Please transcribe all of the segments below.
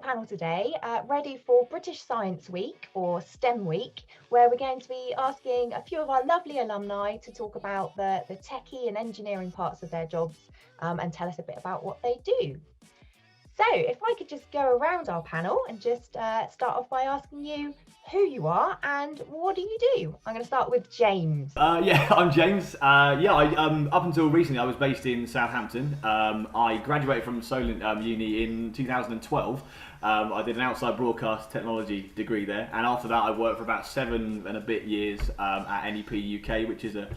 panel today, ready for British Science Week or STEM Week, where we're going to be asking a few of our lovely alumni to talk about the techie and engineering parts of their jobs and tell us a bit about what they do. So if I could just go around our panel and just start off by asking you who you are and what do you do? I'm going to start with James. Yeah, I'm James. Up until recently, I was based in Southampton. I graduated from Solent Uni in 2012. I did an outside broadcast technology degree there, and after that, I worked for about 7 and a bit years at NEP UK, which is a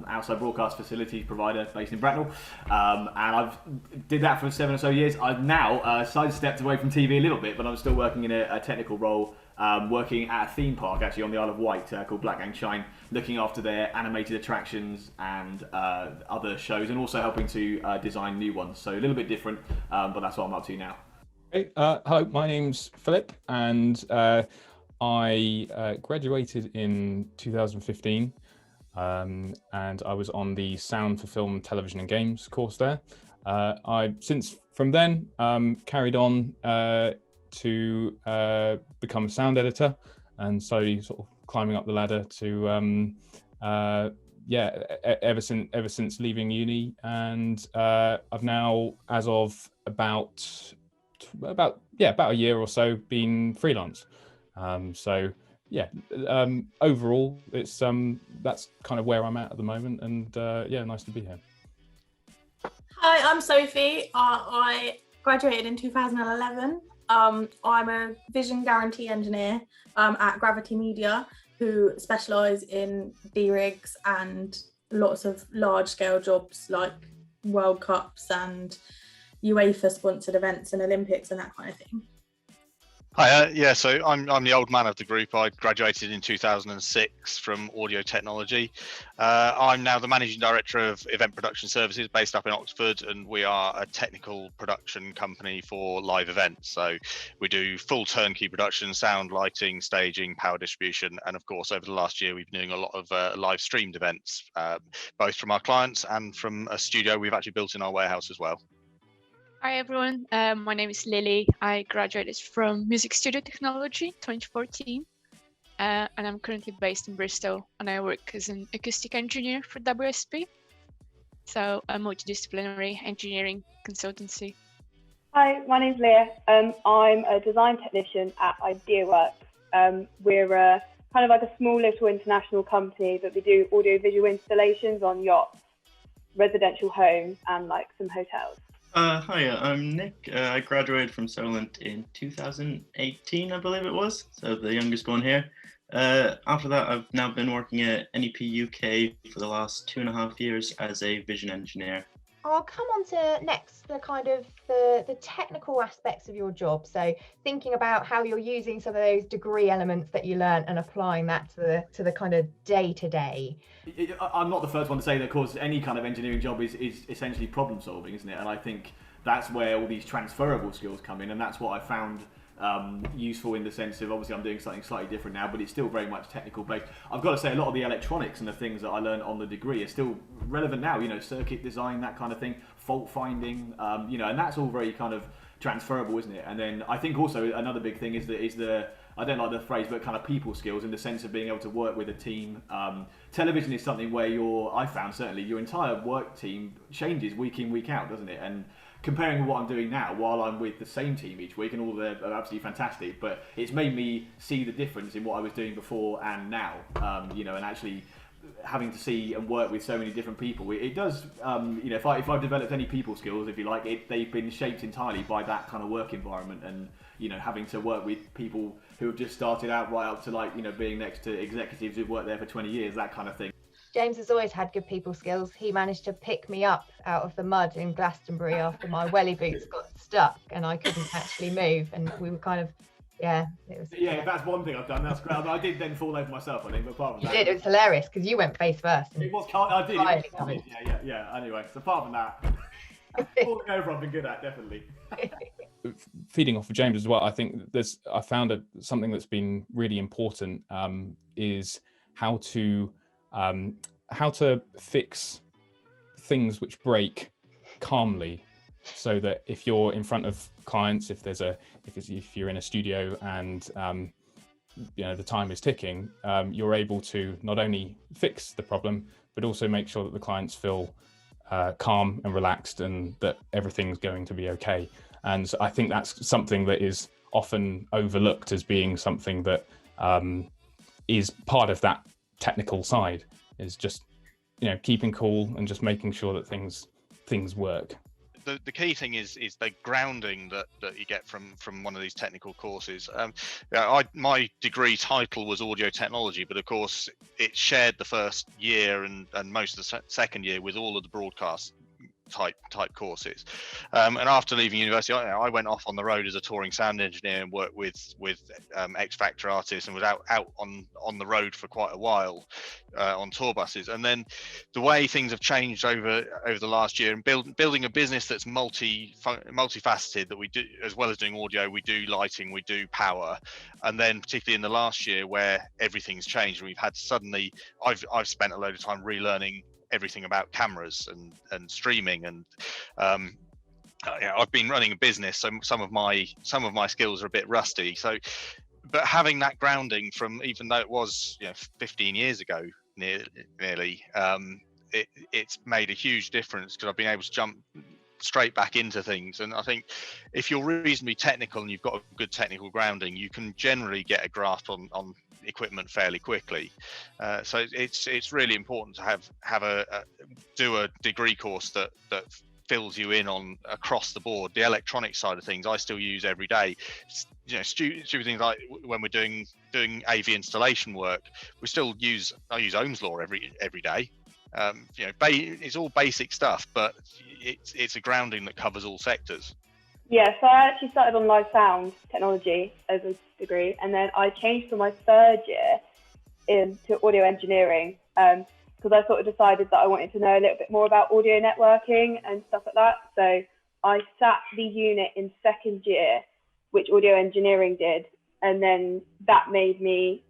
outside broadcast facilities provider based in Bracknell, and I've did that for 7 or so years. I've now sidestepped away from TV a little bit, but I'm still working in a technical role, working at a theme park actually on the Isle of Wight called Black Gang Shine, looking after their animated attractions and other shows, and also helping to design new ones. So a little bit different, but that's what I'm up to now. Hey, hello, my name's Philip, and I graduated in 2015. And I was on the Sound for Film, Television and Games course there. I since from then carried on to become a sound editor, and slowly sort of climbing up the ladder to ever since leaving uni, and I've now, as of about a year or so, been freelance. Overall, it's that's kind of where I'm at the moment, and nice to be here. Hi, I'm Sophie. I graduated in 2011. I'm a vision guarantee engineer at Gravity Media, who specialise in D-rigs and lots of large-scale jobs like World Cups and UEFA-sponsored events and Olympics and that kind of thing. Hi, so I'm the old man of the group. I graduated in 2006 from audio technology. I'm now the managing director of event production services based up in Oxford, and we are a technical production company for live events. So we do full turnkey production, sound, lighting, staging, power distribution, and of course over the last year we've been doing a lot of live streamed events, both from our clients and from a studio we've actually built in our warehouse as well. Hi everyone, my name is Lily. I graduated from Music Studio Technology 2014, and I'm currently based in Bristol, and I work as an acoustic engineer for WSP, so a multidisciplinary engineering consultancy. Hi, my name's Leah. I'm a design technician at IdeaWorks. We're kind of like a small little international company, but we do audio-visual installations on yachts, residential homes, and like some hotels. Hiya, I'm Nick. I graduated from Solent in 2018, I believe it was, so the youngest one here. After that, I've now been working at NEP UK for the last 2.5 years as a vision engineer. I'll come on to next the kind of the technical aspects of your job. So thinking about how you're using some of those degree elements that you learned and applying that to the kind of day-to-day. I'm not the first one to say that, of course, any kind of engineering job is essentially problem solving, isn't it? And I think that's where all these transferable skills come in, and that's what I found useful in the sense of, obviously I'm doing something slightly different now, but it's still very much technical based. I've got to say, a lot of the electronics and the things that I learned on the degree are still relevant now, circuit design, that kind of thing, fault finding, and that's all very kind of transferable, isn't it? And then I think also another big thing is the I don't like the phrase, but kind of people skills, in the sense of being able to work with a team. Television is something where I found certainly your entire work team changes week in, week out, doesn't it? And comparing what I'm doing now while I'm with the same team each week, and all are absolutely fantastic, but it's made me see the difference in what I was doing before and now, and actually having to see and work with so many different people. It does, if I've developed any people skills, if you like, they've been shaped entirely by that kind of work environment, and having to work with people who have just started out right up to being next to executives who've worked there for 20 years, that kind of thing. James has always had good people skills. He managed to pick me up out of the mud in Glastonbury after my welly boots got stuck and I couldn't actually move, and we were kind of, it was. Yeah, if that's one thing I've done, that's great. I did then fall over myself, I think, but apart from that. You did, it was hilarious because you went face first. It was, I did. Yeah. Anyway, so apart from that, falling over I've been good at, definitely. Feeding off of James as well, I think I found something that's been really important is how to fix things which break calmly so that if you're in front of clients, if you're in a studio and the time is ticking, you're able to not only fix the problem, but also make sure that the clients feel calm and relaxed and that everything's going to be okay. And I think that's something that is often overlooked as being something that is part of that technical side, is just keeping cool and just making sure that things work. The key thing is the grounding that you get from one of these technical courses. My degree title was audio technology, but of course it shared the first year and most of the second year with all of the broadcast type courses. And after leaving university, I went off on the road as a touring sound engineer and worked with X Factor artists, and was out on the road for quite a while on tour buses. And then the way things have changed over the last year, and building a business that's multifaceted, that we do, as well as doing audio, we do lighting, we do power, and then particularly in the last year where everything's changed, we've had suddenly I've spent a load of time relearning everything about cameras and streaming, and I've been running a business, so some of my skills are a bit rusty. So, but having that grounding from, even though it was 15 years ago nearly, it's made a huge difference, because I've been able to jump straight back into things. And I think if you're reasonably technical and you've got a good technical grounding, you can generally get a grasp on equipment fairly quickly. So it's really important to have do a degree course that fills you in on across the board. The electronic side of things I still use every day. Stupid things like when we're doing AV installation work, I use Ohm's law every day. It's all basic stuff, but it's a grounding that covers all sectors. Yeah, so I actually started on live sound technology as a degree, and then I changed for my third year into audio engineering, because I sort of decided that I wanted to know a little bit more about audio networking and stuff like that. So I sat the unit in second year, which audio engineering did, and then that gave me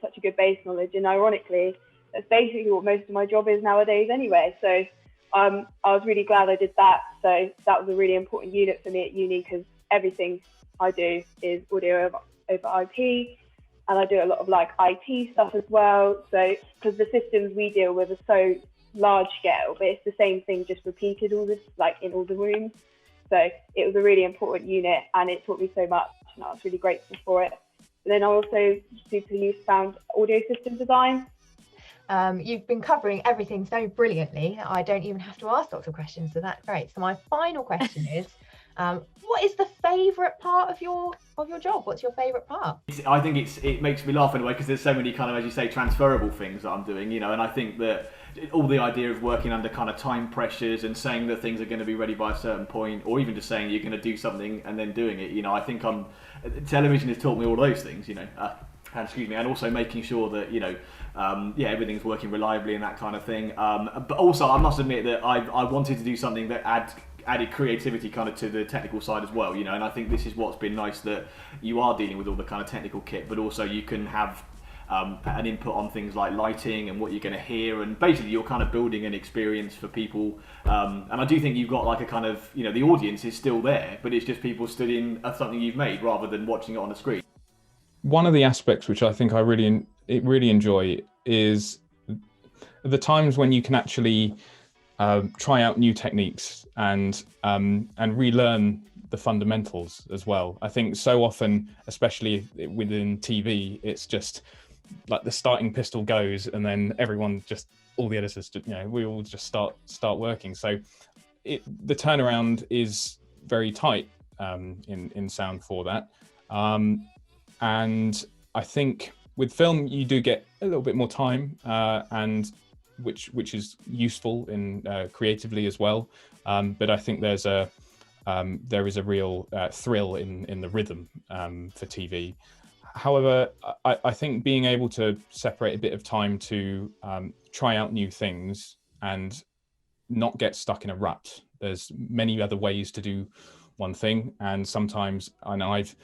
such a good base knowledge. And ironically, that's basically what most of my job is nowadays anyway. So I was really glad I did that. So that was a really important unit for me at uni, because everything I do is audio over IP, and I do a lot of like IT stuff as well. So because the systems we deal with are so large scale, but it's the same thing just repeated in all the rooms. So it was a really important unit, and it taught me so much, and I was really grateful for it. And then I also found audio system design. You've been covering everything so brilliantly, I don't even have to ask lots of questions, so that's great. So my final question is, what is the favourite part of your job? What's your favourite part? I think it makes me laugh in a way, because there's so many kind of, as you say, transferable things that I'm doing, and I think that all the idea of working under kind of time pressures and saying that things are going to be ready by a certain point, or even just saying you're going to do something and then doing it, I think television has taught me all those things, and also making sure that everything's working reliably and that kind of thing. But also, I must admit that I wanted to do something that added creativity kind of to the technical side as well, and I think this is what's been nice, that you are dealing with all the kind of technical kit, but also you can have an input on things like lighting and what you're going to hear, and basically you're kind of building an experience for people. And I do think you've got like a kind of, the audience is still there, but it's just people stood in something you've made rather than watching it on a screen. One of the aspects which I think I really enjoy is the times when you can actually try out new techniques and relearn the fundamentals as well. I think so often, especially within TV, it's just like the starting pistol goes, and then everyone all the editors, we all just start working. So the turnaround is very tight in sound for that. And I think with film, you do get a little bit more time, and which is useful in creatively as well. But I think there is a real thrill in the rhythm for TV. However, I think being able to separate a bit of time to try out new things and not get stuck in a rut. There's many other ways to do one thing, and sometimes I know I've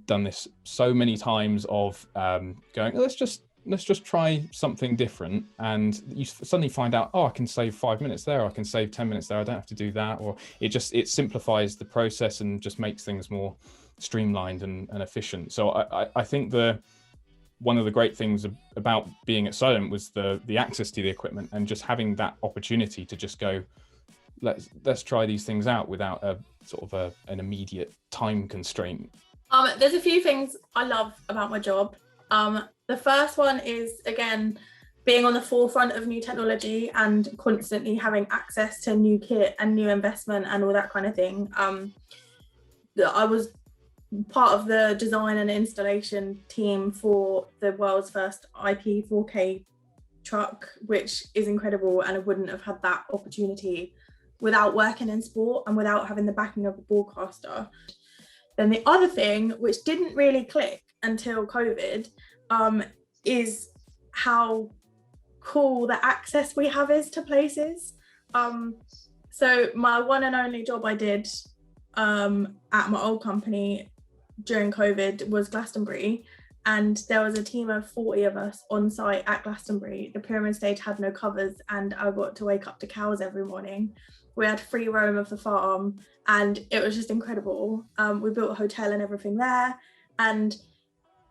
done this so many times of going, let's just let's just try something different. And you suddenly find out, oh, I can save 5 minutes there, I can save 10 minutes there, I don't have to do that. Or it simplifies the process and just makes things more streamlined and efficient. So I think one of the great things about being at Solent was the access to the equipment, and just having that opportunity to just go, let's try these things out without a sort of an immediate time constraint. There's a few things I love about my job. The first one is, again, being on the forefront of new technology and constantly having access to new kit and new investment and all that kind of thing. I was part of the design and installation team for the world's first IP 4K truck, which is incredible, and I wouldn't have had that opportunity without working in sport and without having the backing of a broadcaster. Then the other thing, which didn't really click until COVID, is how cool the access we have is to places. So my one and only job I did at my old company during COVID was Glastonbury, and there was a team of 40 of us on site at Glastonbury. The pyramid stage had no covers, and I got to wake up to cows every morning. We had free roam of the farm, and it was just incredible. We built a hotel and everything there, and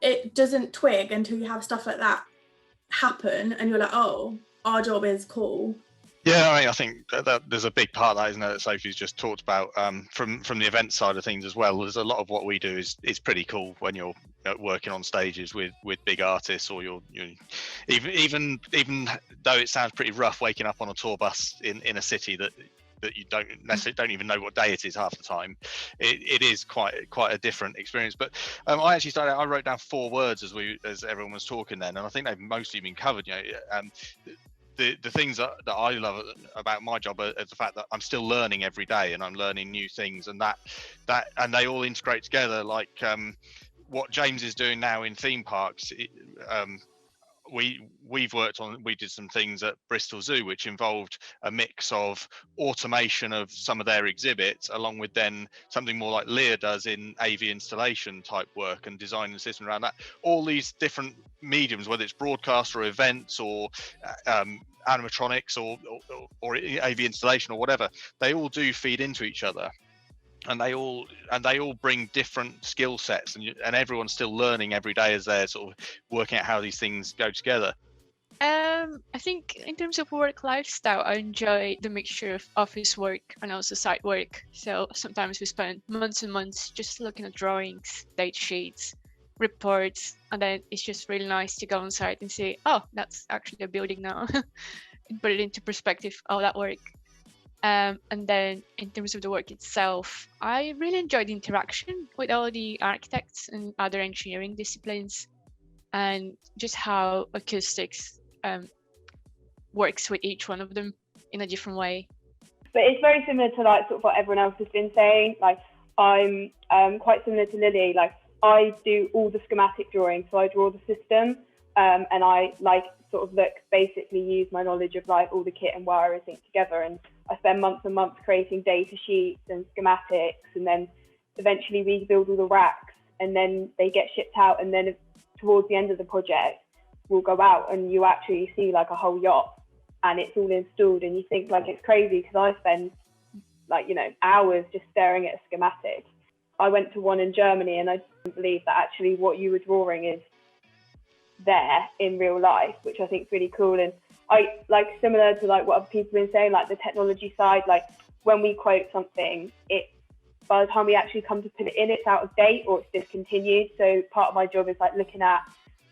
it doesn't twig until you have stuff like that happen and you're like, oh, our job is cool. Yeah, I mean, I think that there's a big part of that, isn't there, that Sophie's just talked about, from the event side of things as well. There's a lot of what we do is pretty cool when you're working on stages with big artists, or you're even though it sounds pretty rough waking up on a tour bus in a city that you don't necessarily even know what day it is half the time. It is quite a different experience. But I wrote down 4 words as everyone was talking then, and I think they've mostly been covered. The things that I love about my job are the fact that I'm still learning every day, and I'm learning new things, and that and they all integrate together. Like what James is doing now in theme parks. We did some things at Bristol Zoo which involved a mix of automation of some of their exhibits, along with then something more like Leah does in AV installation type work and designing the system around that. All these different mediums, whether it's broadcast or events or animatronics or AV installation or whatever, they all do feed into each other. And they all bring different skill sets, and everyone's still learning every day as they're sort of working out how these things go together. I think in terms of work lifestyle, I enjoy the mixture of office work and also site work. So sometimes we spend months and months just looking at drawings, date sheets, reports, and then it's just really nice to go on site and say, oh, that's actually a building now, and put it into perspective, all that work. And then in terms of the work itself, I really enjoy the interaction with all the architects and other engineering disciplines, and just how acoustics works with each one of them in a different way. But it's very similar to like sort of what everyone else has been saying. Like I'm quite similar to Lily. Like I do all the schematic drawing, so I draw the system, and I like sort of basically use my knowledge of like all the kit and wire everything together, and I spend months and months creating data sheets and schematics, and then eventually we build all the racks, and then they get shipped out, and then towards the end of the project we'll go out and you actually see like a whole yacht and it's all installed, and you think like it's crazy because I spend like hours just staring at a schematic. I went to one in Germany and I didn't believe that actually what you were drawing is there in real life, which I think is really cool. And I like, similar to like what other people have been saying, like the technology side, like when we quote something, it by the time we actually come to put it in, it's out of date or it's discontinued. So part of my job is like looking at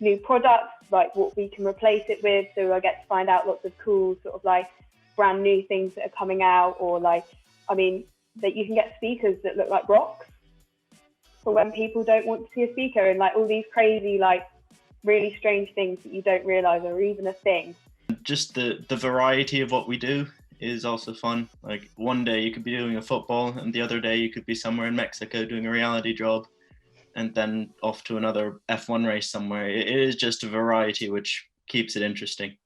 new products, like what we can replace it with. So I get to find out lots of cool sort of like brand new things that are coming out, or like, I mean, that you can get speakers that look like rocks for when people don't want to see a speaker, and like all these crazy, like really strange things that you don't realize are even a thing. Just the variety of what we do is also fun. Like one day you could be doing a football, and the other day you could be somewhere in Mexico doing a reality job, and then off to another F1 race somewhere. It is just a variety which keeps it interesting.